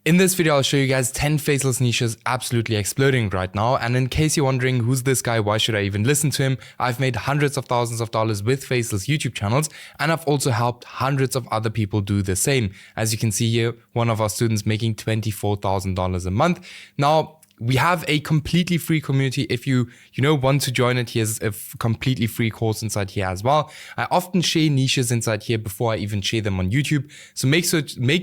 In this video, I'll show you guys 10 faceless niches absolutely exploding right now. And in case you're wondering who's this guy, why should I even listen to him? I've made hundreds of thousands of dollars with faceless YouTube channels, and I've also helped hundreds of other people do the same. As you can see here, one of our students making $24,000 a month. Now, we have a completely free community. If you want to join it, here's a completely free course inside here as well. I often share niches inside here before I even share them on YouTube. So make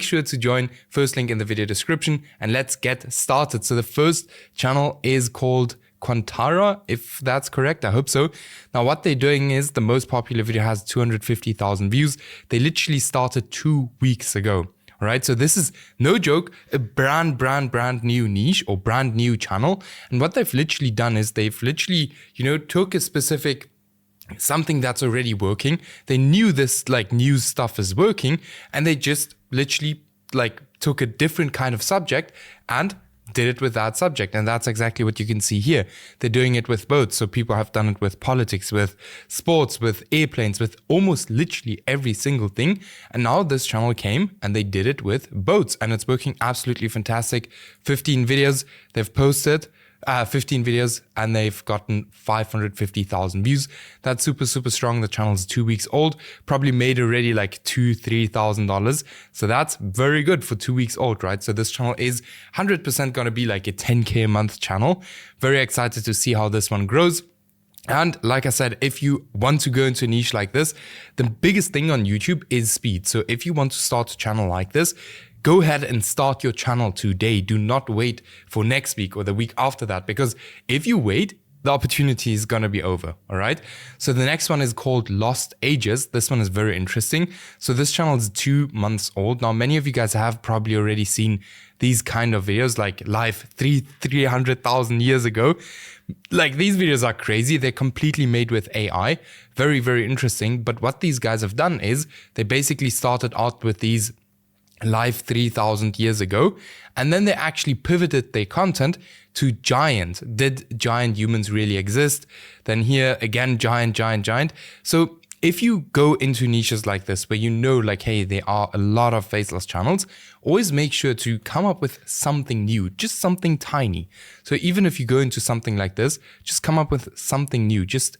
sure to join. First link in the video description, and let's get started. So the first channel is called Quantara, if that's correct. I hope so. Now what they're doing is the most popular video has 250,000 views. They literally started 2 weeks ago. All right, so this is no joke, a brand new niche or brand new channel. And what they've literally done is they've literally, took a specific something that's already working. They knew this new stuff is working, and they just literally took a different kind of subject and did it with that subject. And that's exactly what you can see here. They're doing it with both. So people have done it with politics, with sports, with airplanes, with almost literally every single thing. And now this channel came and they did it with boats, and it's working absolutely fantastic. 15 videos they've posted. 15 videos and they've gotten 550,000 views. That's super strong. The channel is 2 weeks old, probably made already like $2,000-$3,000. So that's very good for 2 weeks old, right? So this channel is 100% going to be like a 10K a month channel. Very excited to see how this one grows. And like I said, if you want to go into a niche like this, the biggest thing on YouTube is speed. So if you want to start a channel like this, go ahead and start your channel today. Do not wait for next week or the week after that, because if you wait, the opportunity is going to be over. All right. So the next one is called Lost Ages. This one is very interesting. So this channel is 2 months old. Now, many of you guys have probably already seen these kind of videos like live 300,000 years ago. Like, these videos are crazy. They're completely made with AI. Very interesting. But what these guys have done is they basically started out with these live 3,000 years ago, and then they actually pivoted their content to giant. Did giant humans really exist? Then here again, giant. So if you go into niches like this where hey, there are a lot of faceless channels, always make sure to come up with something new, just something tiny. So even if you go into something like this, just come up with something new. Just,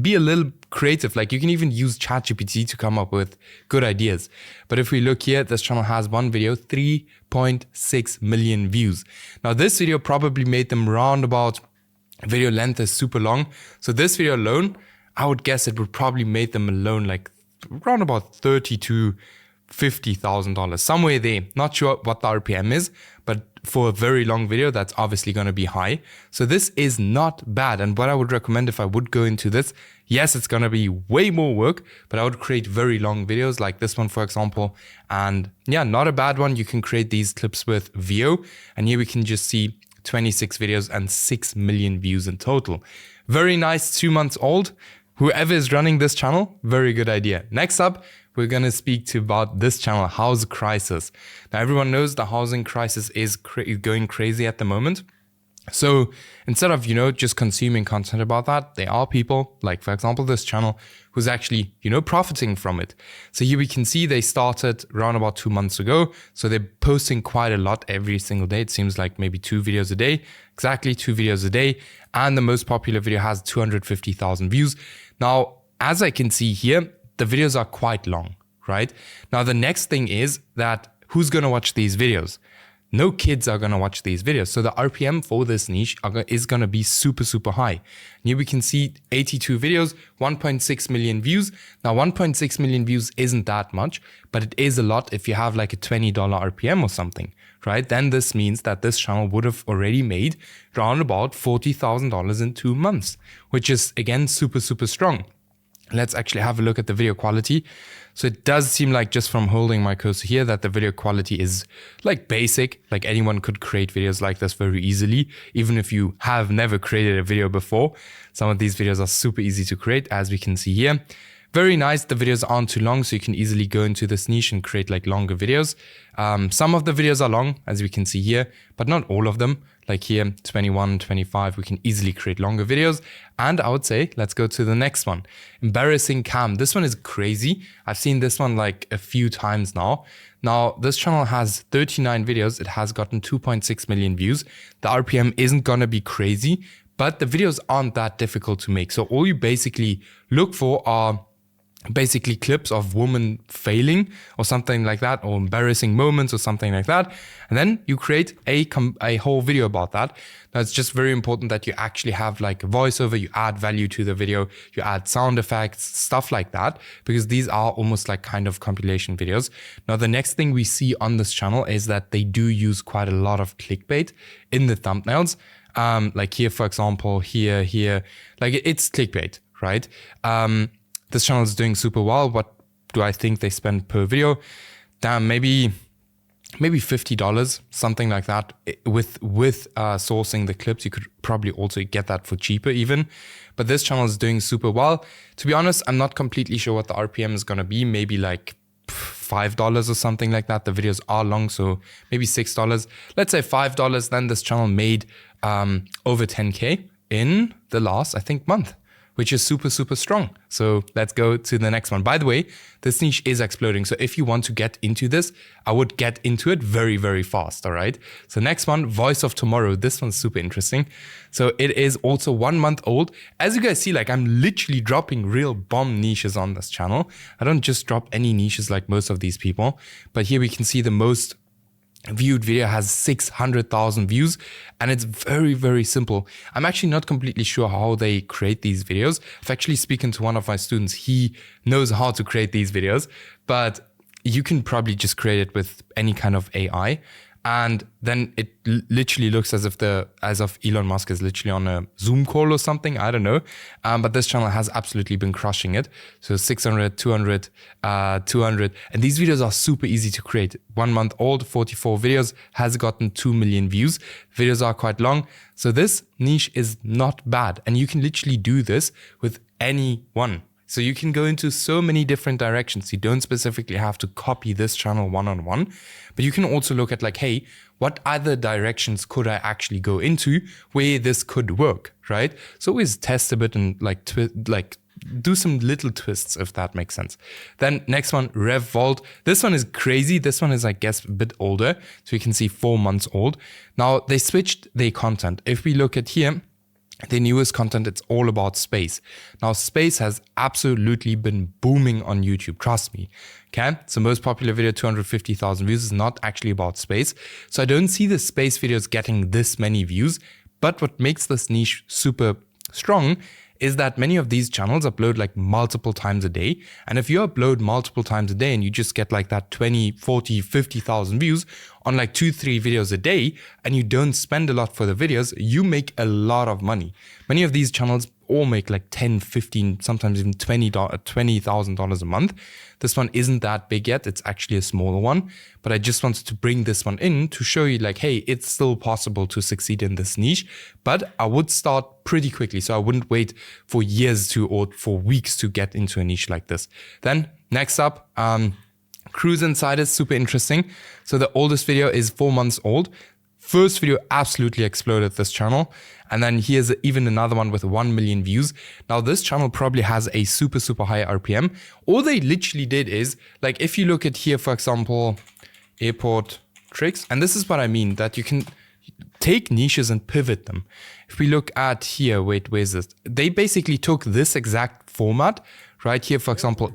be a little creative. Like, you can even use ChatGPT to come up with good ideas. But if we look here, this channel has one video, 3.6 million views. Now this video probably made them roundabout, video length is super long. So this video alone, I would guess it would probably make them alone like around about $30,000 to $50,000, somewhere there. Not sure what the RPM is, but for a very long video, that's obviously going to be high. So this is not bad. And what I would recommend if I would go into this, yes, it's going to be way more work, but I would create very long videos like this one, for example. And yeah, not a bad one. You can create these clips with VO, and here we can just see 26 videos and 6 million views in total. Very nice, 2 months old. Whoever is running this channel, very good idea. Next up, we're going to speak about this channel, House Crisis. Now, everyone knows the housing crisis is going crazy at the moment. So instead of, just consuming content about that, there are people like, for example, this channel who's actually, profiting from it. So here we can see they started around about 2 months ago. So they're posting quite a lot every single day. It seems like maybe 2 videos a day, exactly 2 videos a day. And the most popular video has 250,000 views. Now, as I can see here, the videos are quite long, right? Now, the next thing is that who's going to watch these videos? No kids are going to watch these videos. So the RPM for this niche is going to be super high. And here we can see 82 videos, 1.6 million views. Now, 1.6 million views isn't that much, but it is a lot if you have like a $20 RPM or something, right? Then this means that this channel would have already made around about $40,000 in 2 months, which is, again, super strong. Let's actually have a look at the video quality. So it does seem like, just from holding my cursor here, that the video quality is like basic. Like, anyone could create videos like this very easily, even if you have never created a video before. Some of these videos are super easy to create, as we can see here. Very nice. The videos aren't too long, so you can easily go into this niche and create like longer videos. Some of the videos are long, as we can see here, but not all of them. Like here, 21, 25, we can easily create longer videos. And I would say, let's go to the next one. Embarrassing cam. This one is crazy. I've seen this one like a few times now. Now, this channel has 39 videos. It has gotten 2.6 million views. The RPM isn't gonna be crazy, but the videos aren't that difficult to make. So all you basically look for are basically clips of women failing or something like that, or embarrassing moments or something like that. And then you create a whole video about that. Now it's just very important that you actually have like a voiceover, you add value to the video, you add sound effects, stuff like that, because these are almost like kind of compilation videos. Now the next thing we see on this channel is that they do use quite a lot of clickbait in the thumbnails. Like here, for example, here, like it's clickbait, right? This channel is doing super well. What do I think they spend per video? Damn, maybe $50, something like that. With sourcing the clips, you could probably also get that for cheaper even. But this channel is doing super well. To be honest, I'm not completely sure what the RPM is gonna be. Maybe like $5 or something like that. The videos are long, so maybe $6. Let's say $5. Then this channel made over 10K in the last, I think, month, which is super, super strong. So let's go to the next one. By the way, this niche is exploding. So if you want to get into this, I would get into it very, very fast, all right? So next one, Voice of Tomorrow. This one's super interesting. So it is also 1 month old. As you guys see, like I'm literally dropping real bomb niches on this channel. I don't just drop any niches like most of these people, but here we can see the most viewed video has 600,000 views, and it's very, very simple. I'm actually not completely sure how they create these videos. I've actually spoken to one of my students. He knows how to create these videos, but you can probably just create it with any kind of AI. And then it literally looks as if Elon Musk is literally on a Zoom call or something. I don't know. But this channel has absolutely been crushing it. So 600, 200, 200. And these videos are super easy to create. 1 month old, 44 videos, has gotten 2 million views. Videos are quite long. So this niche is not bad. And you can literally do this with anyone. So you can go into so many different directions. You don't specifically have to copy this channel one-on-one, but you can also look at like, hey, what other directions could I actually go into where this could work, right? So always test a bit and like do some little twists, if that makes sense. Then next one, RevVault. This one is crazy. This one is, I guess, a bit older. So you can see 4 months old. Now they switched their content. If we look at here, the newest content, it's all about space. Now, space has absolutely been booming on YouTube, trust me. Okay, so most popular video, 250,000 views, is not actually about space. So I don't see the space videos getting this many views, but what makes this niche super strong is that many of these channels upload like multiple times a day. And if you upload multiple times a day and you just get like that 20, 40, 50,000 views on like 2-3 videos a day, and you don't spend a lot for the videos, you make a lot of money. Many of these channels all make like 10, 15, sometimes even $20,000 a month. This one isn't that big yet. It's actually a smaller one, but I just wanted to bring this one in to show you like, hey, it's still possible to succeed in this niche, but I would start pretty quickly. So I wouldn't wait for years or for weeks to get into a niche like this. Then next up, Cruise Insiders, super interesting. So the oldest video is 4 months old. First video absolutely exploded this channel. And then here's even another one with 1 million views. Now this channel probably has a super, super high RPM. All they literally did is, like if you look at here, for example, airport tricks, and this is what I mean, that you can take niches and pivot them. If we look at here, wait, where's this? They basically took this exact format right here, for example,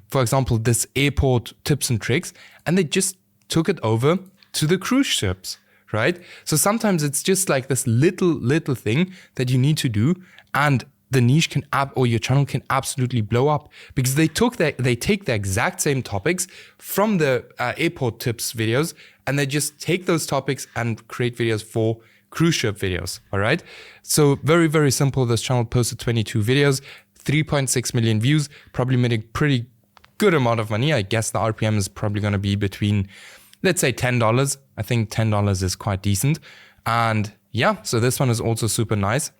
for example, this airport tips and tricks, and they just took it over to the cruise ships, right? So sometimes it's just like this little thing that you need to do, and the niche can or your channel can absolutely blow up, because they take the exact same topics from the airport tips videos, and they just take those topics and create videos for cruise ship videos. All right. So very, very simple. This channel posted 22 videos, 3.6 million views, probably made a pretty good amount of money. I guess the RPM is probably going to be between, let's say $10. I think $10 is quite decent. And yeah, so this one is also super nice.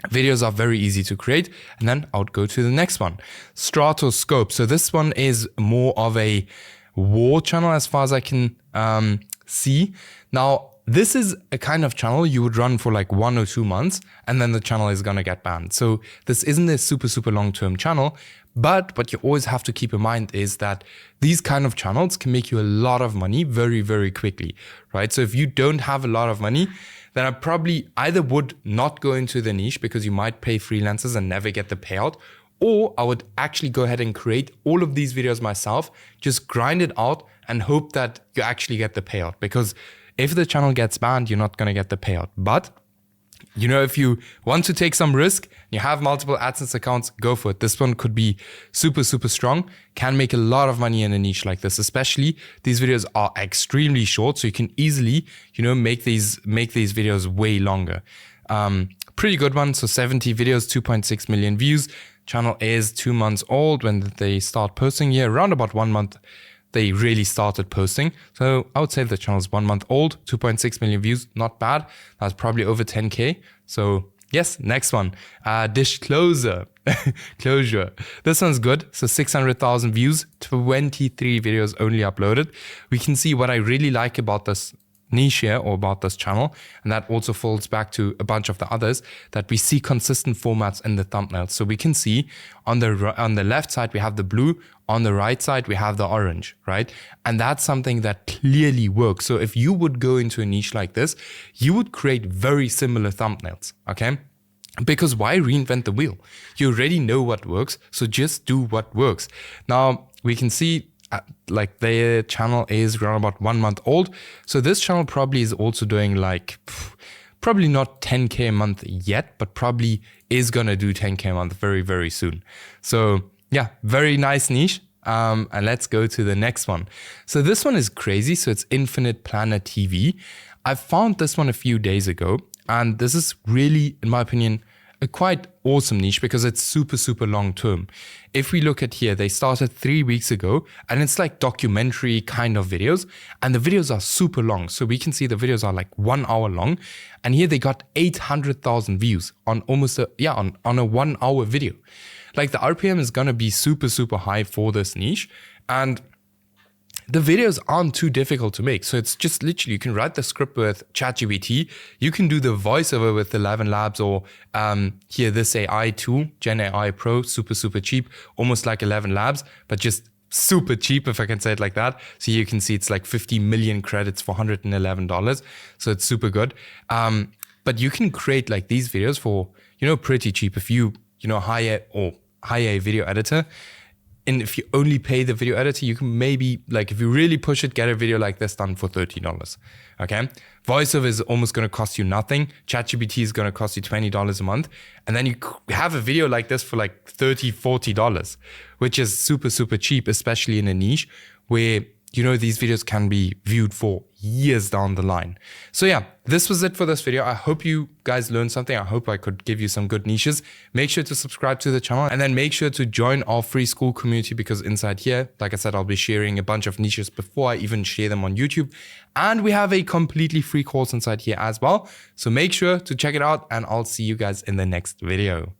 Videos are very easy to create. And then I would go to the next one, Stratoscope. So this one is more of a war channel as far as I can see. Now, this is a kind of channel you would run for like 1 or 2 months, and then the channel is going to get banned. So this isn't a super long-term channel, but what you always have to keep in mind is that these kind of channels can make you a lot of money very quickly, right? So if you don't have a lot of money, then I probably either would not go into the niche because you might pay freelancers and never get the payout, or I would actually go ahead and create all of these videos myself, just grind it out and hope that you actually get the payout. Because if the channel gets banned, you're not going to get the payout. But, you know, if you want to take some risk, you have multiple AdSense accounts, go for it. This one could be super strong, can make a lot of money in a niche like this. Especially these videos are extremely short, so you can easily, you know, make these videos way longer. Pretty good one. So 70 videos, 2.6 million views. Channel is 2 months old when they start posting here. Around about 1 month, they really started posting. So I would say the channel is 1 month old, 2.6 million views, not bad. That's probably over 10K. So yes, next one, Disclosure. Closure. This one's good. So 600,000 views, 23 videos only uploaded. We can see what I really like about this niche here, or about this channel, and that also folds back to a bunch of the others, that we see consistent formats in the thumbnails. So we can see on the left side we have the blue, on the right side we have the orange, right? And that's something that clearly works. So if you would go into a niche like this, you would create very similar thumbnails, okay? Because why reinvent the wheel? You already know what works, so just do what works. Now we can see like their channel is around about 1 month old. So this channel probably is also doing like, probably not 10K a month yet, but probably is going to do 10K a month very soon. So yeah, very nice niche. And let's go to the next one. So this one is crazy. So it's Infinite Planet TV. I found this one a few days ago, and this is really, in my opinion, a quite awesome niche because it's super long term. If we look at here, they started 3 weeks ago, and it's like documentary kind of videos, and the videos are super long. So we can see the videos are like 1 hour long, and here they got 800,000 views on almost on a 1 hour video. Like the RPM is gonna be super high for this niche, and the videos aren't too difficult to make. So it's just literally, you can write the script with ChatGPT. You can do the voiceover with ElevenLabs, or here this AI tool, GenAIPro, super cheap, almost like ElevenLabs, but just super cheap, if I can say it like that. So you can see it's like 50 million credits for $111. So it's super good. But you can create like these videos for, you know, pretty cheap if you hire a video editor. And if you only pay the video editor, you can maybe, like, if you really push it, get a video like this done for $30, okay? Voiceover is almost going to cost you nothing. ChatGPT is going to cost you $20 a month. And then you have a video like this for like $30, $40, which is super cheap, especially in a niche where, you know, these videos can be viewed for years down the line. So yeah, this was it for this video. I hope you guys learned something. I hope I could give you some good niches. Make sure to subscribe to the channel, and then make sure to join our free Skool community, because inside here, like I said, I'll be sharing a bunch of niches before I even share them on YouTube. And we have a completely free course inside here as well. So make sure to check it out, and I'll see you guys in the next video.